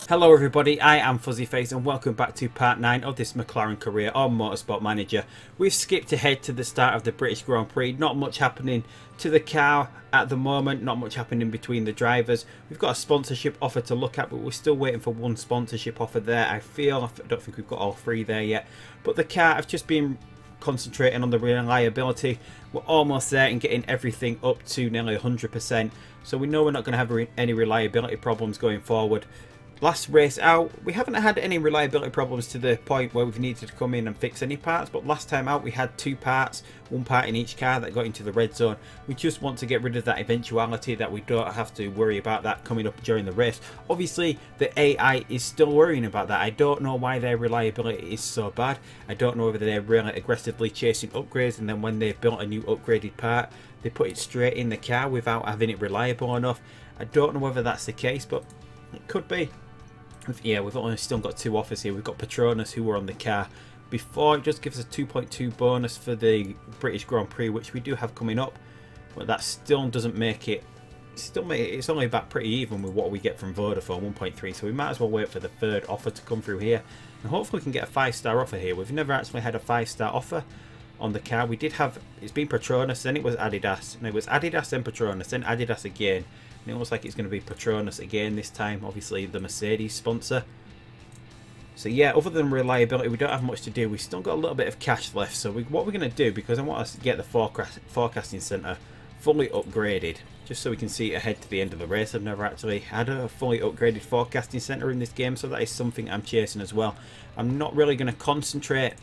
Hello everybody, I am Fuzzyface and welcome back to part 9 of this McLaren career on Motorsport Manager. We've skipped ahead to the start of the British Grand Prix. Not much happening to the car at the moment, not much happening between the drivers. We've got a sponsorship offer to look at, but we're still waiting for one sponsorship offer there. I don't think we've got all three there yet. But the car, I've just been concentrating on the reliability. We're almost there and getting everything up to nearly 100%. So we know we're not going to have any reliability problems going forward. Last race out, we haven't had any reliability problems to the point where we've needed to come in and fix any parts, but last time out we had two parts, one part in each car that got into the red zone. We just want to get rid of that eventuality that we don't have to worry about that coming up during the race. Obviously the AI is still worrying about that. I don't know why their reliability is so bad. I don't know whether they're really aggressively chasing upgrades, and then when they've built a new upgraded part they put it straight in the car without having it reliable enough. I don't know whether that's the case, but it could be. Yeah, we've only still got two offers here. We've got Petronas who were on the car before. It just gives us a 2.2 bonus for the British Grand Prix, which we do have coming up, but that still doesn't make it. It's only about pretty even with what we get from Vodafone, 1.3. So we might as well wait for the third offer to come through here, and hopefully we can get a 5-star offer here. We've never actually had a 5-star offer on the car. We did have, it's been Petronas, then it was Adidas, and it was Adidas, then Petronas, then Adidas again. And it looks like it's going to be Petronas again this time, obviously the Mercedes sponsor. So yeah, other than reliability, we don't have much to do. We've still got a little bit of cash left. So what we're going to do, because I want us to get the forecasting centre fully upgraded, just so we can see ahead to the end of the race. I've never actually had a fully upgraded forecasting centre in this game, so that is something I'm chasing as well. I'm not really going to concentrate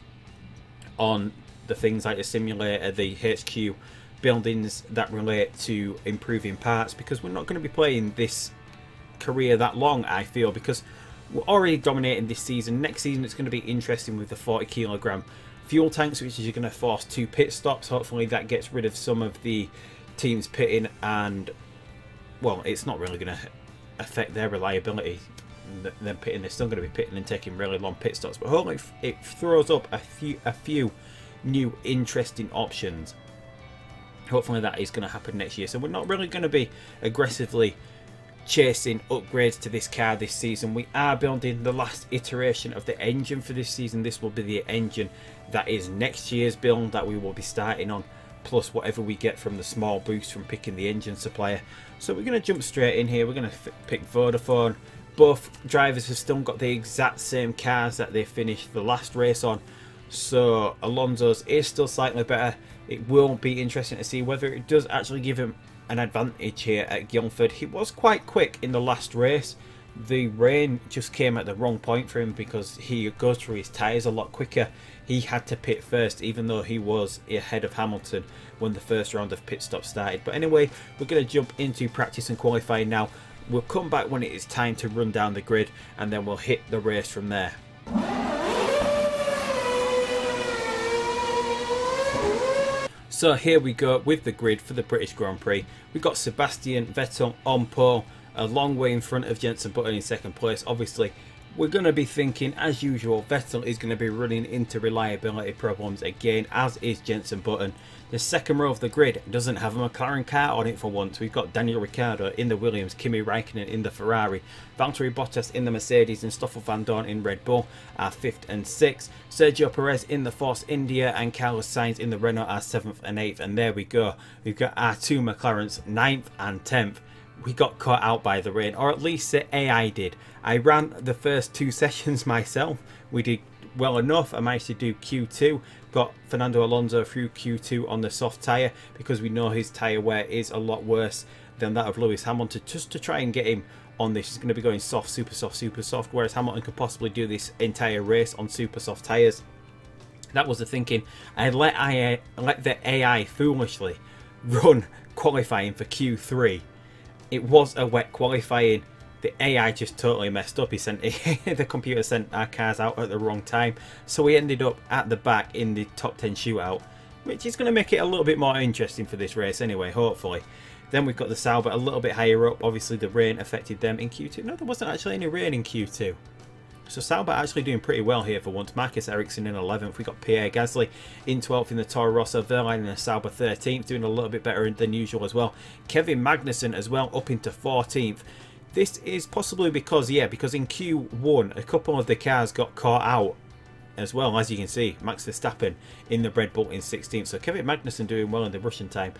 on the things like the simulator, the HQ buildings that relate to improving parts, because we're not going to be playing this career that long, I feel, because we're already dominating this season. Next season it's going to be interesting with the 40kg fuel tanks, which is going to force 2 pit stops. Hopefully that gets rid of some of the teams pitting, and well, it's not really going to affect their reliability. Them pitting, they're still going to be pitting and taking really long pit stops, but hopefully it throws up a few new interesting options. Hopefully that is going to happen next year. So we're not really going to be aggressively chasing upgrades to this car this season. We are building the last iteration of the engine for this season. This will be the engine that is next year's build that we will be starting on, plus whatever we get from the small boost from picking the engine supplier. So we're going to jump straight in here. We're going to pick Vodafone. Both drivers have still got the exact same cars that they finished the last race on, so Alonso's is still slightly better. It will be interesting to see whether it does actually give him an advantage here at Guildford. He was quite quick in the last race. The rain just came at the wrong point for him because he goes through his tyres a lot quicker. He had to pit first, even though he was ahead of Hamilton when the first round of pit stops started. But anyway, we're going to jump into practice and qualifying now. We'll come back when it is time to run down the grid, and then we'll hit the race from there. So here we go with the grid for the British Grand Prix. We've got Sebastian Vettel on pole, a long way in front of Jenson Button in second place. Obviously, we're going to be thinking, as usual, Vettel is going to be running into reliability problems again, as is Jenson Button. The second row of the grid doesn't have a McLaren car on it for once. We've got Daniel Ricciardo in the Williams, Kimi Raikkonen in the Ferrari, Valtteri Bottas in the Mercedes, and Stoffel van Dorn in Red Bull are 5th and 6th. Sergio Perez in the Force India and Carlos Sainz in the Renault are 7th and 8th. And there we go. We've got our two McLarens, 9th and 10th. We got caught out by the rain, or at least the AI did. I ran the first 2 sessions myself. We did well enough. I managed to do Q2, got Fernando Alonso through Q2 on the soft tyre, because we know his tyre wear is a lot worse than that of Lewis Hamilton, just to try and get him on this. He's going to be going soft, super soft, whereas Hamilton could possibly do this entire race on super soft tyres. That was the thinking. I let the AI foolishly run qualifying for Q3. It was a wet qualifying. The AI just totally messed up. The computer sent our cars out at the wrong time, so we ended up at the back in the top 10 shootout, which is going to make it a little bit more interesting for this race anyway, hopefully. Then we've got the Sauber a little bit higher up. Obviously the rain affected them in Q2. No, there wasn't actually any rain in Q2. So Sauber actually doing pretty well here for once. Marcus Ericsson in 11th. We got Pierre Gasly in 12th in the Toro Rosso. Verline in the Sauber 13th, doing a little bit better than usual as well. Kevin Magnussen as well up into 14th. This is possibly because, yeah, because in Q1 a couple of the cars got caught out as well, as you can see. Max Verstappen in the Red Bull in 16th. So Kevin Magnussen doing well in the Russian time.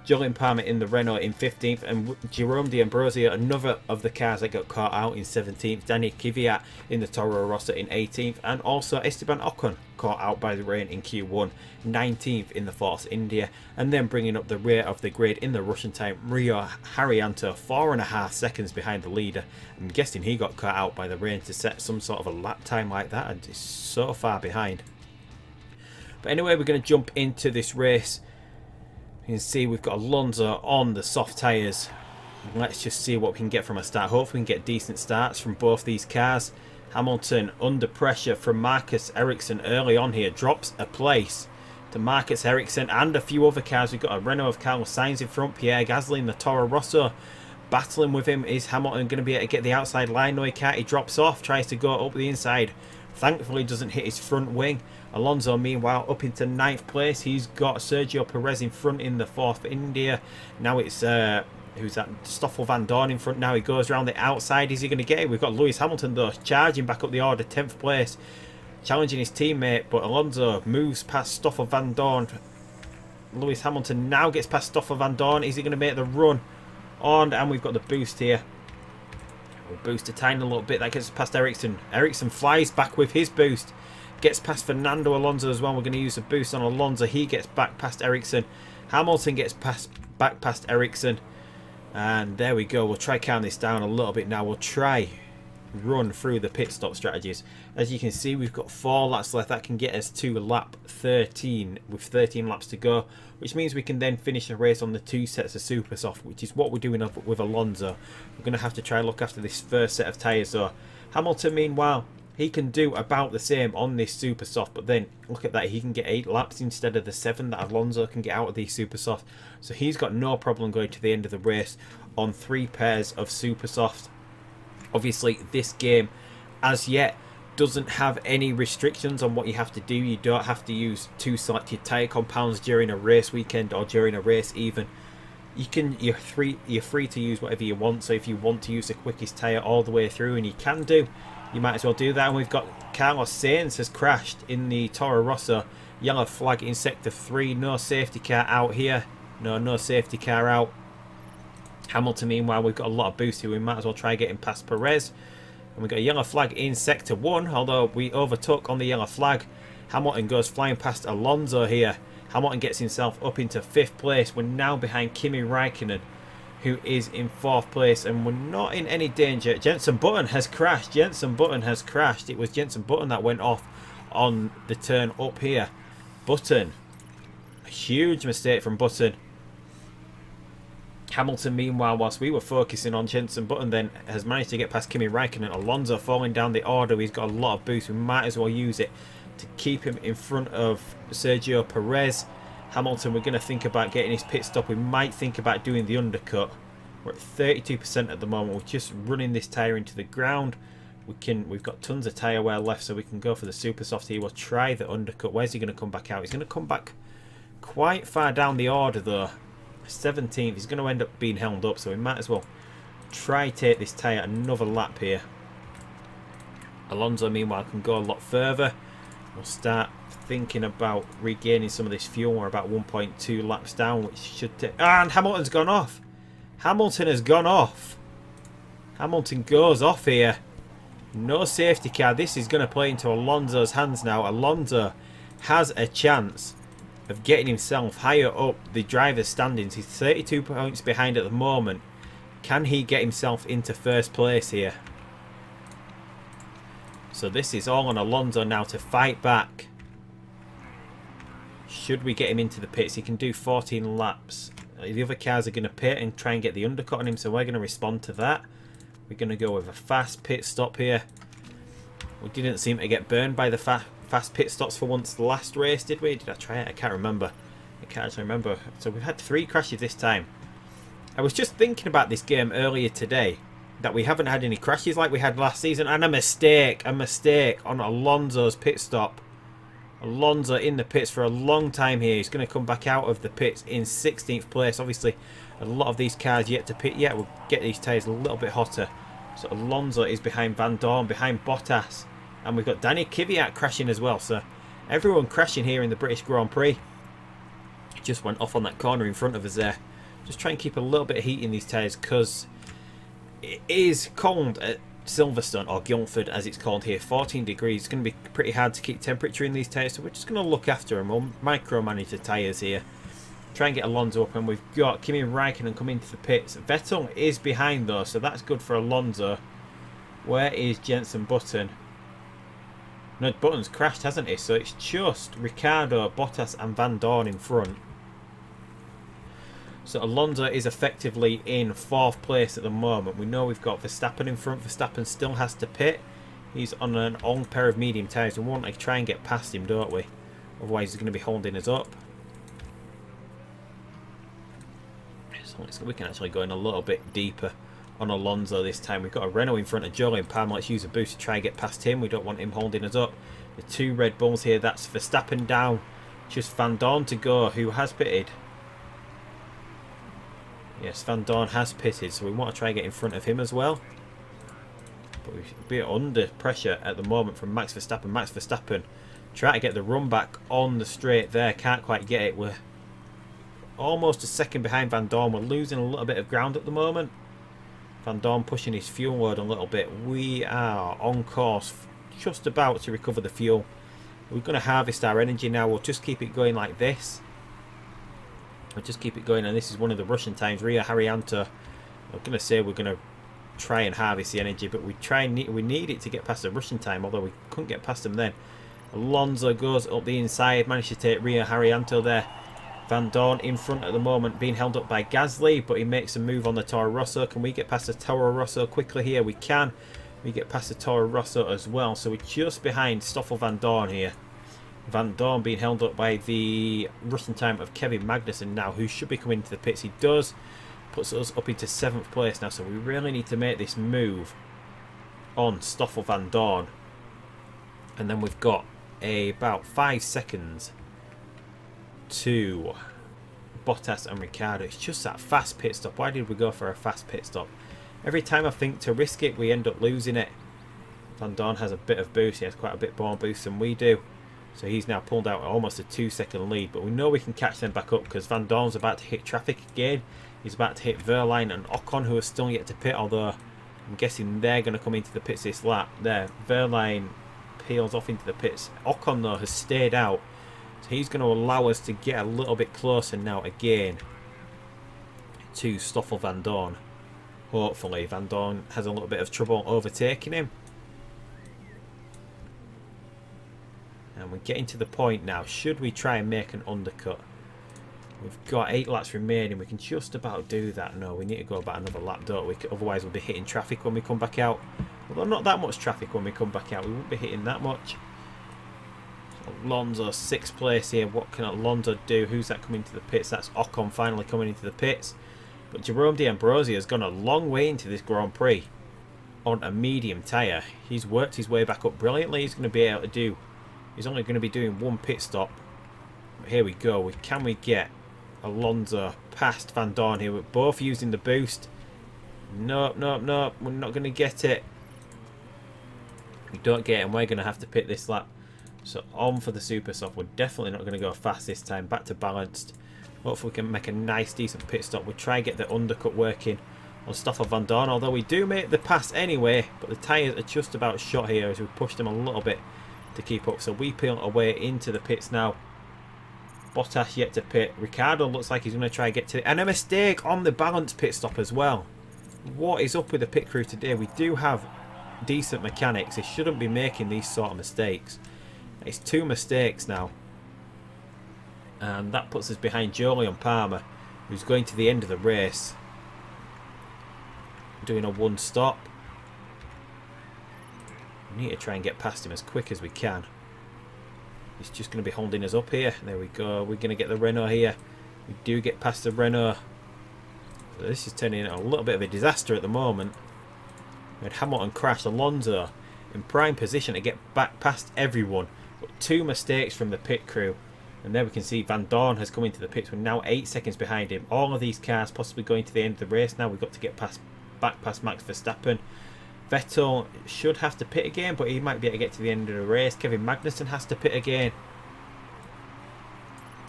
Julian Palmer in the Renault in 15th, and Jerome D'Ambrosio, another of the cars that got caught out, in 17th. Danny Kvyat in the Toro Rosso in 18th, and also Esteban Ocon caught out by the rain in Q1, 19th in the Force India, and then bringing up the rear of the grid in the Russian time, Rio Haryanto, 4.5 seconds behind the leader. I'm guessing he got caught out by the rain to set some sort of a lap time like that, and is so far behind. But anyway, we're going to jump into this race. You can see we've got Alonso on the soft tyres. Let's just see what we can get from a start. Hopefully we can get decent starts from both these cars. Hamilton under pressure from Marcus Ericsson early on here. Drops a place to Marcus Ericsson and a few other cars. We've got a Renault of Carlos Sainz in front. Pierre Gasly in the Toro Rosso. Battling with him. Is Hamilton going to be able to get the outside line? No, he can't. He drops off. Tries to go up the inside. Thankfully doesn't hit his front wing. Alonso meanwhile up into 9th place. He's got Sergio Perez in front in the Force India. Now it's who's that? Stoffel Van Dorn in front now. He goes around the outside. Is he going to get it? We've got Lewis Hamilton though charging back up the order, 10th place, challenging his teammate, but Alonso moves past Stoffel Van Dorn. Lewis Hamilton now gets past Stoffel Van Dorn. Is he going to make the run on? And we've got the boost here. We'll boost a tiny little bit. That gets past Ericsson. Ericsson flies back with his boost. Gets past Fernando Alonso as well. We're going to use a boost on Alonso. He gets back past Ericsson. Hamilton gets back past Ericsson. And there we go. We'll try calm this down a little bit now. We'll try run through the pit stop strategies. As you can see, we've got 4 laps left. That can get us to lap 13 with 13 laps to go, which means we can then finish the race on the 2 sets of super soft, which is what we're doing with Alonso. We're going to have to try and look after this first set of tyres though. Hamilton meanwhile, he can do about the same on this super soft, but then look at that, he can get 8 laps instead of the 7 that Alonso can get out of these super soft. So he's got no problem going to the end of the race on 3 pairs of super soft. Obviously this game as yet doesn't have any restrictions on what you have to do. You don't have to use 2 selected tyre compounds during a race weekend or during a race even. You're free to use whatever you want. So if you want to use the quickest tyre all the way through, and you can do, you might as well do that. And we've got Carlos Sainz has crashed in the Toro Rosso. Yellow flag in sector 3. No safety car out here. No safety car out. Hamilton meanwhile, we've got a lot of boost here. We might as well try getting past Perez. And we've got a yellow flag in sector 1, although we overtook on the yellow flag. Hamilton goes flying past Alonso here. Hamilton gets himself up into 5th place. We're now behind Kimi Räikkönen, who is in 4th place, and we're not in any danger. Jenson Button has crashed. Jenson Button has crashed. It was Jenson Button that went off on the turn up here. Button, a huge mistake from Button. Hamilton meanwhile, whilst we were focusing on Jenson Button, then has managed to get past Kimi Räikkönen. Alonso falling down the order. He's got a lot of boost. We might as well use it to keep him in front of Sergio Perez. Hamilton, we're going to think about getting his pit stop. We might think about doing the undercut. We're at 32% at the moment. We're just running this tyre into the ground. We've got tons of tyre wear left, so we can go for the super soft here. We'll try the undercut. Where's he going to come back out? He's going to come back quite far down the order though. 17th. He's going to end up being held up, so we might as well try take this tyre another lap here. Alonso meanwhile can go a lot further. We'll start thinking about regaining some of this fuel. We're about 1.2 laps down, which should take... And Hamilton's gone off. Hamilton has gone off. Hamilton goes off here. No safety car. This is going to play into Alonso's hands now. Alonso has a chance of getting himself higher up the driver's standings. He's 32 points behind at the moment. Can he get himself into 1st place here? So this is all on Alonso now to fight back. Should we get him into the pits? He can do 14 laps. The other cars are going to pit and try and get the undercut on him, so we're going to respond to that. We're going to go with a fast pit stop here. We didn't seem to get burned by the fast pit stops for once the last race, did we? Did I try it? I can't remember. I can't actually remember. So we've had 3 crashes this time. I was just thinking about this game earlier today. that we haven't had any crashes like we had last season. And a mistake on Alonso's pit stop. Alonso in the pits for a long time here. He's going to come back out of the pits in 16th place. Obviously, a lot of these cars yet to pit yet. We'll get these tyres a little bit hotter. So Alonso is behind Van Dorn, behind Bottas. And we've got Danny Kvyat crashing as well. So everyone crashing here in the British Grand Prix. Just went off on that corner in front of us there. Just try and keep a little bit of heat in these tyres because it is cold at Silverstone, or Guildford as it's called here. 14 degrees. It's going to be pretty hard to keep temperature in these tyres, so we're just going to look after them. We'll micromanage the tyres here. Try and get Alonso up, and we've got Kimi Raikkonen coming into the pits. Vettel is behind though, so that's good for Alonso. Where is Jenson Button? No, Button's crashed, hasn't he? So it's just Ricciardo, Bottas and Van Dorn in front. So Alonso is effectively in 4th place at the moment. We know we've got Verstappen in front. Verstappen still has to pit. He's on an old pair of medium tyres. We want to try and get past him, don't we? Otherwise he's going to be holding us up. So we can actually go in a little bit deeper on Alonso this time. We've got a Renault in front of Jolyon Palmer. Let's use a boost to try and get past him. We don't want him holding us up. The 2 Red Bulls here. That's Verstappen down. Just Van Dorn to go, who has pitted. Yes, Van Dorn has pitted, so we want to try and get in front of him as well. But we're under pressure at the moment from Max Verstappen. Max Verstappen trying to get the run back on the straight there. Can't quite get it. We're almost a second behind Van Dorn. We're losing a little bit of ground at the moment. Van Dorn pushing his fuel load a little bit. We are on course, just about to recover the fuel. We're going to harvest our energy now. We'll just keep it going like this. We'll just keep it going, and this is one of the Russian times. Rio Haryanto, I'm going to say we're going to try and harvest the energy, but we need it to get past the Russian time, although we couldn't get past them then. Alonso goes up the inside, managed to take Rio Haryanto there. Van Dorn in front at the moment, being held up by Gasly, but he makes a move on the Toro Rosso. Can we get past the Toro Rosso quickly here? We can. We get past the Toro Rosso as well, so we're just behind Stoffel Van Dorn here. Van Dorn being held up by the Russian time of Kevin Magnussen now, who should be coming into the pits. He does. Puts us up into 7th place now, so we really need to make this move on Stoffel Van Dorn. And then we've got about 5 seconds to Bottas and Ricciardo. It's just that fast pit stop. Why did we go for a fast pit stop? Every time I think to risk it, we end up losing it. Van Dorn has a bit of boost. He has quite a bit more boost than we do. So he's now pulled out almost a 2-second lead. But we know we can catch them back up because Van Dorn's about to hit traffic again. He's about to hit Verline and Ocon, who are still yet to pit. Although I'm guessing they're going to come into the pits this lap. There, Verline peels off into the pits. Ocon, though, has stayed out. So he's going to allow us to get a little bit closer now again to Stoffel Van Dorn. Hopefully Van Dorn has a little bit of trouble overtaking him. And we're getting to the point now. Should we try and make an undercut? We've got 8 laps remaining. We can just about do that. No, we need to go about another lap, don't we? Otherwise we'll be hitting traffic when we come back out. Although not that much traffic when we come back out. We won't be hitting that much. Alonso 6th place here. What can Alonso do? Who's that coming to the pits? That's Ocon finally coming into the pits. But Jerome D'Ambrosio has gone a long way into this Grand Prix on a medium tyre. He's worked his way back up brilliantly. He's going to be able to do... He's only going to be doing 1 pit stop. But here we go. Can we get Alonso past Van Dorn here? We're both using the boost. Nope, nope, nope. We're not going to get it. We don't get it, and we're going to have to pit this lap. So on for the super soft. We're definitely not going to go fast this time. Back to balanced. Hopefully we can make a nice, decent pit stop. We'll try and get the undercut working on Stoffel Van Dorn. Although we do make the pass anyway. But the tyres are just about shot here as we push them a little bit to keep up. So we peel our way into the pits now. Bottas yet to pit. Ricciardo looks like he's going to try and get to it. And a mistake on the balanced pit stop as well. What is up with the pit crew today? We do have decent mechanics. They shouldn't be making these sort of mistakes. It's 2 mistakes now. And that puts us behind Jolyon Palmer, who's going to the end of the race. Doing a 1 stop. We need to try and get past him as quick as we can. He's just going to be holding us up here. There we go. We're going to get the Renault here. We do get past the Renault. So this is turning into a little bit of a disaster at the moment. We had Hamilton crash. Alonso in prime position to get back past everyone, but 2 mistakes from the pit crew. And there we can see Van Dorn has come into the pits. We're now 8 seconds behind him. All of these cars possibly going to the end of the race now. We've got to get back past Max Verstappen. Vettel should have to pit again, but he might be able to get to the end of the race. Kevin Magnussen has to pit again.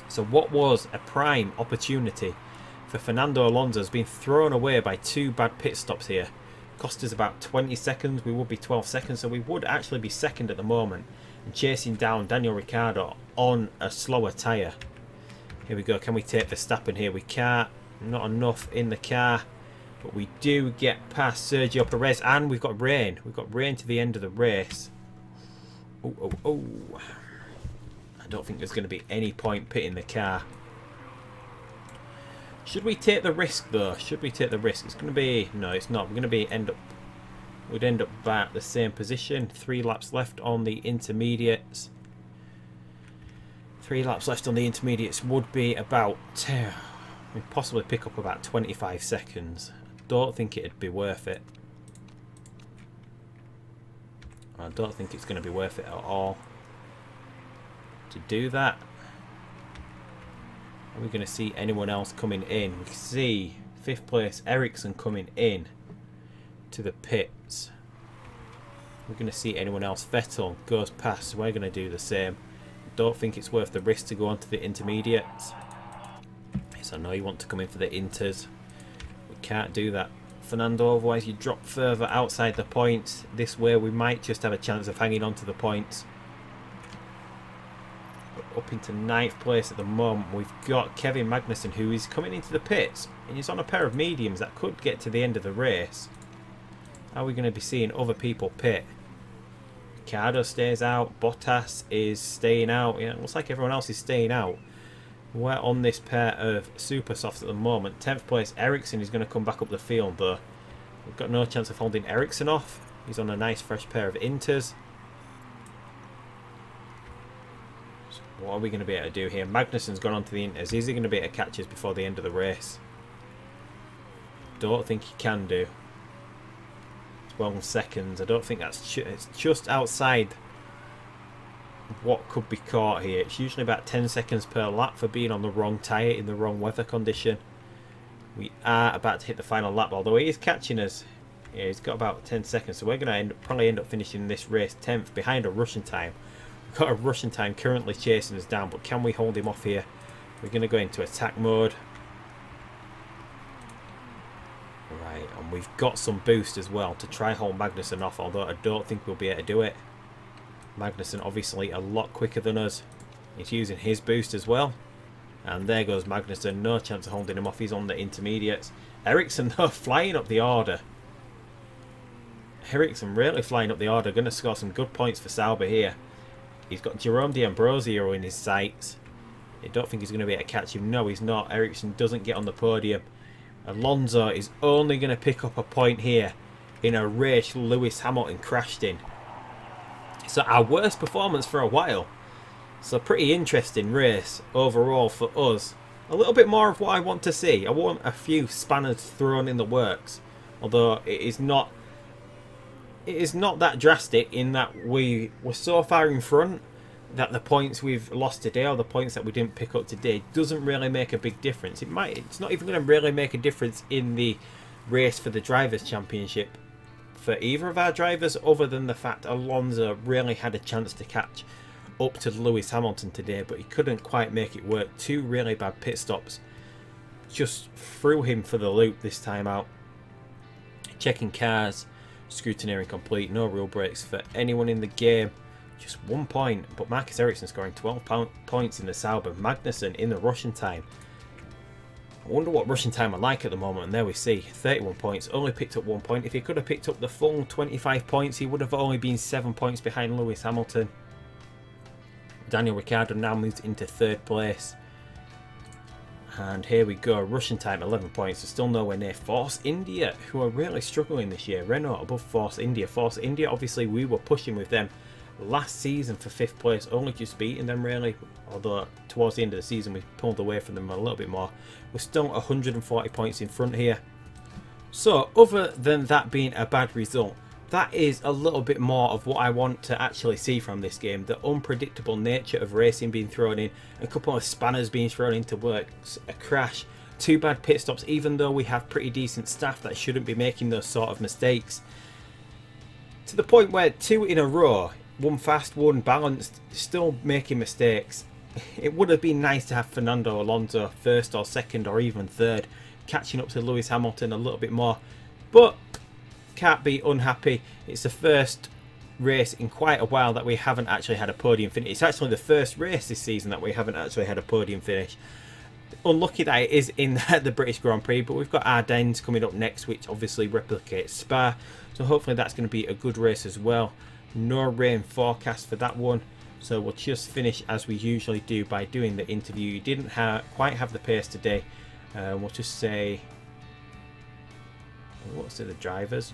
So what was a prime opportunity for Fernando Alonso has been thrown away by 2 bad pit stops here. Cost us about 20 seconds. We would be 12 seconds, so we would actually be second at the moment. And chasing down Daniel Ricciardo on a slower tyre. Here we go. Can we take Verstappen here? We can't. Not enough in the car. But we do get past Sergio Perez. And we've got rain. We've got rain to the end of the race. Oh. I don't think there's going to be any point pitting the car. Should we take the risk though? Should we take the risk? It's going to be... No, it's not. We're going to be we'd end up back the same position. 3 laps left on the intermediates. 3 laps left on the intermediates would be about... we'd possibly pick up about 25 seconds. I don't think it'd be worth it. I don't think it's going to be worth it at all to do that. Are we going to see anyone else coming in? We can see 5th place Ericsson coming in to the pits. We're going to see anyone else. Vettel goes past. We're going to do the same. Don't think it's worth the risk to go on to the intermediates. Yes, I know you want to come in for the inters. We can't do that, Fernando, otherwise you drop further outside the points. This way we might just have a chance of hanging on to the points. Up into 9th place at the moment. We've got Kevin Magnussen, who is coming into the pits, and he's on a pair of mediums that could get to the end of the race. Are we going to be seeing other people pit? Ricciardo stays out. Bottas is staying out. Yeah, it looks like everyone else is staying out. We're on this pair of super softs at the moment. 10th place Ericsson is going to come back up the field though. We've got no chance of holding Ericsson off. He's on a nice fresh pair of inters. What are we going to be able to do here? Magnussen's gone on to the inters. Is he going to be able to catch us before the end of the race? Don't think he can do. 12 seconds. I don't think that's... It's just outside what could be caught here. It's usually about 10 seconds per lap for being on the wrong tyre in the wrong weather condition. We are about to hit the final lap, although he is catching us. Yeah, he's got about 10 seconds, so we're going to probably end up finishing this race 10th behind a Russian time. We've got a Russian time currently chasing us down, but can we hold him off here? We're going to go into attack mode. Right, and we've got some boost as well to try hold Magnussen off, although I don't think we'll be able to do it. Magnussen obviously a lot quicker than us. He's using his boost as well. And there goes Magnussen, no chance of holding him off. He's on the intermediates. Ericsson though, flying up the order. Ericsson really flying up the order. Going to score some good points for Sauber here. He's got Jerome D'Ambrosio in his sights. I don't think he's going to be able to catch him. No, he's not. Ericsson doesn't get on the podium. Alonso is only going to pick up a point here in a race Lewis Hamilton crashed in. So our worst performance for a while. So pretty interesting race overall for us. A little bit more of what I want to see. I want a few spanners thrown in the works. Although it is not that drastic in that we were so far in front that the points we've lost today or the points that we didn't pick up today doesn't really make a big difference. It's not even going to really make a difference in the race for the Drivers' Championship for either of our drivers, other than the fact Alonso really had a chance to catch up to Lewis Hamilton today, but he couldn't quite make it work. 2 really bad pit stops just threw him for the loop this time out. Checking cars, scrutineering complete, no rule breaks for anyone in the game. Just 1 point, but Marcus Ericsson scoring 12 points in the Sauber. Magnussen in the Russian time. I wonder what Russian time are like at the moment, and there we see 31 points, only picked up 1 point. If he could have picked up the full 25 points, he would have only been 7 points behind Lewis Hamilton. Daniel Ricciardo now moves into 3rd place. And here we go, Russian time 11 points, so still nowhere near Force India, who are really struggling this year. Renault above Force India. Force India, obviously we were pushing with them last season for 5th place, only just beating them really, although towards the end of the season we pulled away from them a little bit more. We're still 140 points in front here, So other than that being a bad result, that is a little bit more of what I want to actually see from this game. The unpredictable nature of racing being thrown in, a couple of spanners being thrown into works, a crash, 2 bad pit stops, even though we have pretty decent staff that shouldn't be making those sort of mistakes. To the point where 2 in a row, 1 fast, 1 balanced, still making mistakes. It would have been nice to have Fernando Alonso first or second or even third, catching up to Lewis Hamilton a little bit more. But can't be unhappy. It's the first race in quite a while that we haven't actually had a podium finish. It's actually the first race this season that we haven't actually had a podium finish. Unlucky that it is in the British Grand Prix, but we've got Ardennes coming up next, which obviously replicates Spa, so hopefully that's going to be a good race as well. No rain forecast for that one, so we'll just finish as we usually do by doing the interview. You didn't quite have the pace today. We'll just say, what's it, the drivers,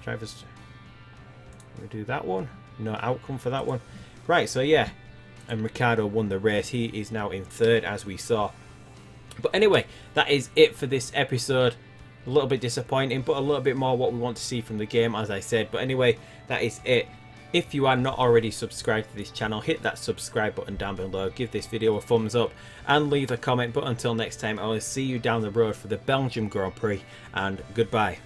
we'll do that one. No outcome for that one. Right, so yeah, and Ricciardo won the race. He is now in third, as we saw. But anyway, that is it for this episode. A little bit disappointing, but a little bit more what we want to see from the game, as I said. But anyway, that is it. If you are not already subscribed to this channel, hit that subscribe button down below, give this video a thumbs up and leave a comment. But until next time, I will see you down the road for the Belgium Grand Prix, and goodbye.